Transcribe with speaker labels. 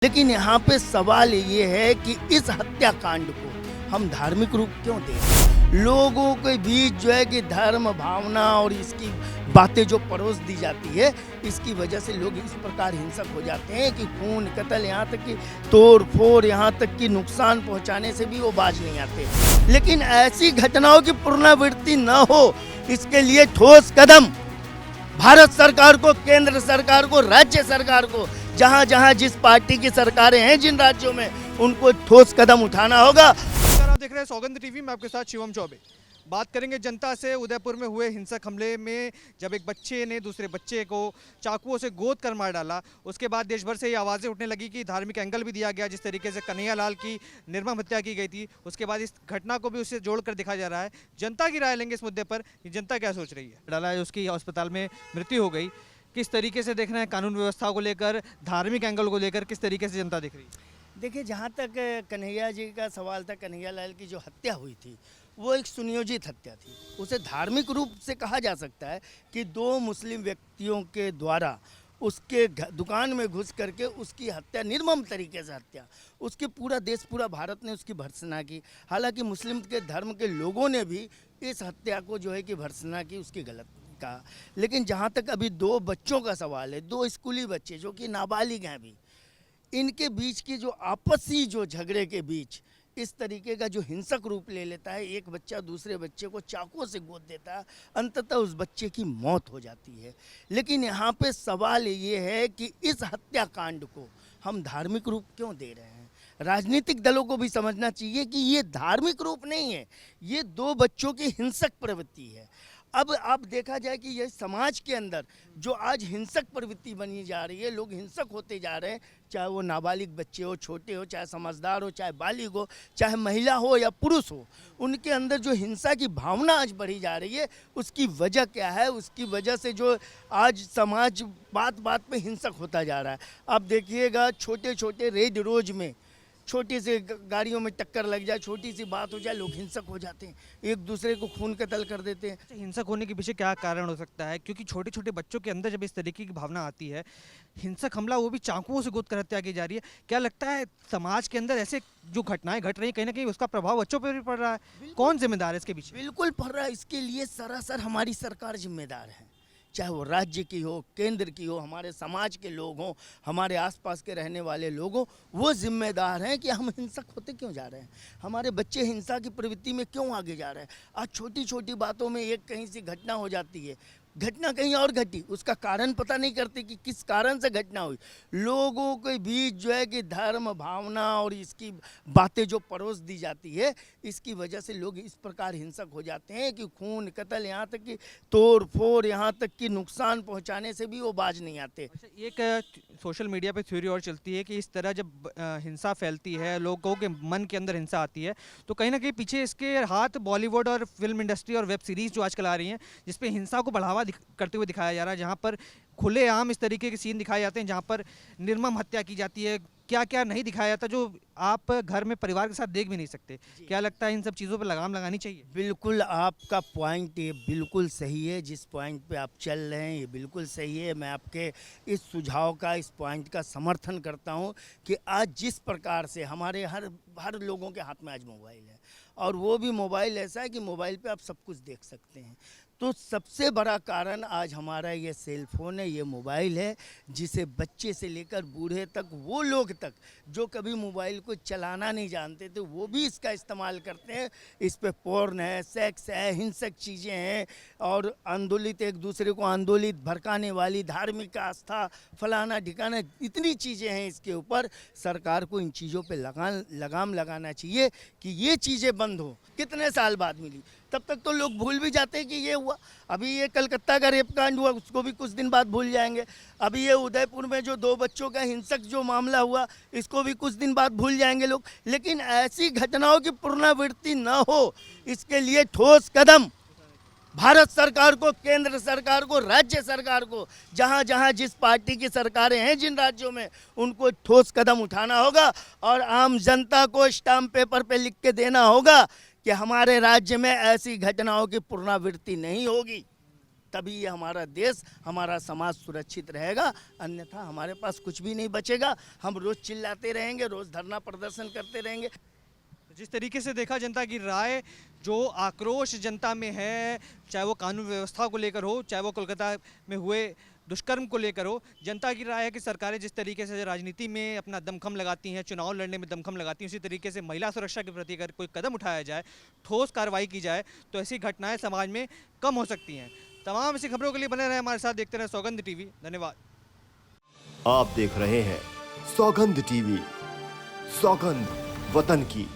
Speaker 1: लेकिन यहाँ पे सवाल ये है कि इस हत्याकांड को हम धार्मिक रूप क्यों दें? लोगों के बीच जो है कि धर्म भावना और इसकी बातें जो परोस दी जाती है, इसकी वजह से लोग इस प्रकार हिंसक हो जाते हैं कि खून कत्ल, यहाँ तक कि तोड़ फोड़, यहाँ तक कि नुकसान पहुँचाने से भी वो बाज नहीं आते। लेकिन ऐसी घटनाओं की पुनरावृत्ति न हो, इसके लिए ठोस कदम भारत सरकार को, केंद्र सरकार को, राज्य सरकार को, जहां जहां जिस पार्टी की सरकारें हैं जिन राज्यों में, उनको ठोस कदम उठाना होगा।
Speaker 2: आप देख रहे हैं सौगंध टीवी में, आपके साथ शिवम चौबे। बात करेंगे जनता से। उदयपुर में हुए हिंसक हमले में जब एक बच्चे ने दूसरे बच्चे को चाकुओं से गोद कर मार डाला, उसके बाद देश भर से ये आवाज़ें उठने लगी कि धार्मिक एंगल भी दिया गया। जिस तरीके से कन्हैया लाल की निर्मम हत्या की गई थी, उसके बाद इस घटना को भी उससे जोड़कर दिखाया जा रहा है। जनता की राय लेंगे इस मुद्दे पर कि जनता क्या सोच रही है। डाला है, उसकी अस्पताल में मृत्यु हो गई। किस तरीके से देख रहे हैं कानून व्यवस्था को लेकर, धार्मिक एंगल को लेकर, किस तरीके से जनता देख रही है?
Speaker 1: देखिए, जहाँ तक कन्हैया जी का सवाल था, कन्हैया लाल की जो हत्या हुई थी वो एक सुनियोजित हत्या थी। उसे धार्मिक रूप से कहा जा सकता है कि दो मुस्लिम व्यक्तियों के द्वारा उसके दुकान में घुस करके उसकी हत्या, निर्मम तरीके से हत्या, उसके पूरा देश, पूरा भारत ने उसकी भर्त्सना की। हालांकि मुस्लिम के धर्म के लोगों ने भी इस हत्या को जो है कि भर्त्सना की, उसकी गलत कहा। लेकिन जहाँ तक अभी दो बच्चों का सवाल है, दो स्कूली बच्चे जो कि नाबालिग हैं अभी, इनके बीच की जो आपसी जो झगड़े के बीच इस तरीके का जो हिंसक रूप ले लेता है, एक बच्चा दूसरे बच्चे को चाकू से गोद देता है, अंततः उस बच्चे की मौत हो जाती है। लेकिन यहाँ पे सवाल ये है कि इस हत्याकांड को हम धार्मिक रूप क्यों दे रहे हैं? राजनीतिक दलों को भी समझना चाहिए कि ये धार्मिक रूप नहीं है, ये दो बच्चों की हिंसक प्रवृत्ति है। अब आप देखा जाए कि यह समाज के अंदर जो आज हिंसक प्रवृत्ति बनी जा रही है, लोग हिंसक होते जा रहे हैं, चाहे वो नाबालिग बच्चे हो, छोटे हो, चाहे समझदार हो, चाहे बालिग हो, चाहे महिला हो या पुरुष हो, उनके अंदर जो हिंसा की भावना आज बढ़ी जा रही है, उसकी वजह क्या है? उसकी वजह से जो आज समाज बात बात पे हिंसक होता जा रहा है। आप देखिएगा, छोटे छोटे रेड रोज में छोटी सी गाड़ियों में टक्कर लग जाए, छोटी सी बात हो जाए, लोग हिंसक हो जाते हैं, एक दूसरे को खून कत्ल कर देते हैं।
Speaker 2: हिंसक होने के पीछे क्या कारण हो सकता है? क्योंकि छोटे छोटे बच्चों के अंदर जब इस तरीके की भावना आती है, हिंसक हमला, वो भी चाकुओं से गोद कर हत्या की जा रही है, क्या लगता है समाज के अंदर ऐसे जो घटनाएं घट रही हैं, कहीं ना कहीं उसका प्रभाव बच्चों पर भी पड़ रहा है? कौन जिम्मेदार है इसके पीछे?
Speaker 1: बिल्कुल पड़ रहा है। इसके लिए सरासर हमारी सरकार जिम्मेदार है, चाहे वो राज्य की हो, केंद्र की हो, हमारे समाज के लोग हों, हमारे आसपास के रहने वाले लोग हों, वो जिम्मेदार हैं कि हम हिंसक होते क्यों जा रहे हैं, हमारे बच्चे हिंसा की प्रवृत्ति में क्यों आगे जा रहे हैं। आज छोटी छोटी बातों में एक कहीं से घटना हो जाती है, घटना कहीं और घटी, उसका कारण पता नहीं करते कि किस कारण से घटना हुई। लोगों के बीच जो है कि धर्म भावना और इसकी बातें जो परोस दी जाती है, इसकी वजह से लोग इस प्रकार हिंसक हो जाते हैं कि खून कत्ल, यहाँ तक कि तोड़ फोड़, यहाँ तक कि नुकसान पहुँचाने से भी वो बाज नहीं आते।
Speaker 2: एक सोशल मीडिया पे थ्योरी और चलती है कि इस तरह जब हिंसा फैलती है, लोगों के मन के अंदर हिंसा आती है, तो कहीं ना कहीं पीछे इसके हाथ बॉलीवुड और फिल्म इंडस्ट्री और वेब सीरीज जो आजकल आ रही हैं, जिसपे हिंसा को बढ़ावा करते हुए दिखाया जा रहा है, जहाँ पर खुलेआम इस तरीके के सीन दिखाए जाते हैं, जहाँ पर निर्मम हत्या की जाती है, क्या क्या नहीं दिखाया जाता जो आप घर में परिवार के साथ देख भी नहीं सकते। क्या लगता है इन सब चीज़ों पर लगाम लगानी चाहिए?
Speaker 1: बिल्कुल, आपका पॉइंट ये बिल्कुल सही है, जिस पॉइंट पे आप चल रहे हैं ये बिल्कुल सही है। मैं आपके इस सुझाव का, इस पॉइंट का समर्थन करता हूँ कि आज जिस प्रकार से हमारे हर लोगों के हाथ में आज मोबाइल है, और वो भी मोबाइल ऐसा है कि मोबाइल पे आप सब कुछ देख सकते हैं। तो सबसे बड़ा कारण आज हमारा ये सेल फ़ोन है, ये मोबाइल है, जिसे बच्चे से लेकर बूढ़े तक, वो लोग तक जो कभी मोबाइल को चलाना नहीं जानते थे, वो भी इसका इस्तेमाल करते हैं। इस पे पोर्न है, सेक्स है, हिंसक चीज़ें हैं, और आंदोलित, एक दूसरे को आंदोलित भड़काने वाली धार्मिक आस्था, फलाना ठिकाना, इतनी चीज़ें हैं इसके ऊपर। सरकार को इन चीज़ों पे लगाम लगाना चाहिए कि ये चीज़ें बंद हो। कितने साल बाद मिली, तब तक तो लोग भूल भी जाते हैं कि ये हुआ। अभी ये कलकत्ता का रेप कांड हुआ, उसको भी कुछ दिन बाद भूल जाएंगे। अभी ये उदयपुर में जो दो बच्चों का हिंसक जो मामला हुआ, इसको भी कुछ दिन बाद भूल जाएंगे लोग। लेकिन ऐसी घटनाओं की पुनरावृत्ति न हो, इसके लिए ठोस कदम भारत सरकार को, केंद्र सरकार को, राज्य सरकार को, जहां जहां जिस पार्टी की सरकारें हैं जिन राज्यों में, उनको ठोस कदम उठाना होगा और आम जनता को स्टाम्प पेपर पे लिख के देना होगा कि हमारे राज्य में ऐसी घटनाओं की पुनरावृत्ति नहीं होगी। तभी ये हमारा देश, हमारा समाज सुरक्षित रहेगा। अन्यथा हमारे पास कुछ भी नहीं बचेगा। हम रोज़ चिल्लाते रहेंगे, रोज़ धरना प्रदर्शन करते रहेंगे।
Speaker 2: जिस तरीके से देखा जनता की राय, जो आक्रोश जनता में है, चाहे वो कानून व्यवस्था को लेकर हो, चाहे वो कोलकाता में हुए दुष्कर्म को लेकर हो, जनता की राय है कि सरकारें जिस तरीके से राजनीति में अपना दमखम लगाती हैं, चुनाव लड़ने में दमखम लगाती हैं, उसी तरीके से महिला सुरक्षा के प्रति अगर कोई कदम उठाया जाए, ठोस कार्रवाई की जाए, तो ऐसी घटनाएं समाज में कम हो सकती हैं। तमाम ऐसी खबरों के लिए बने रहे हमारे साथ, देखते रहे सौगंध टीवी। धन्यवाद।
Speaker 3: आप देख रहे हैं सौगंध टीवी, सौगंध वतन की।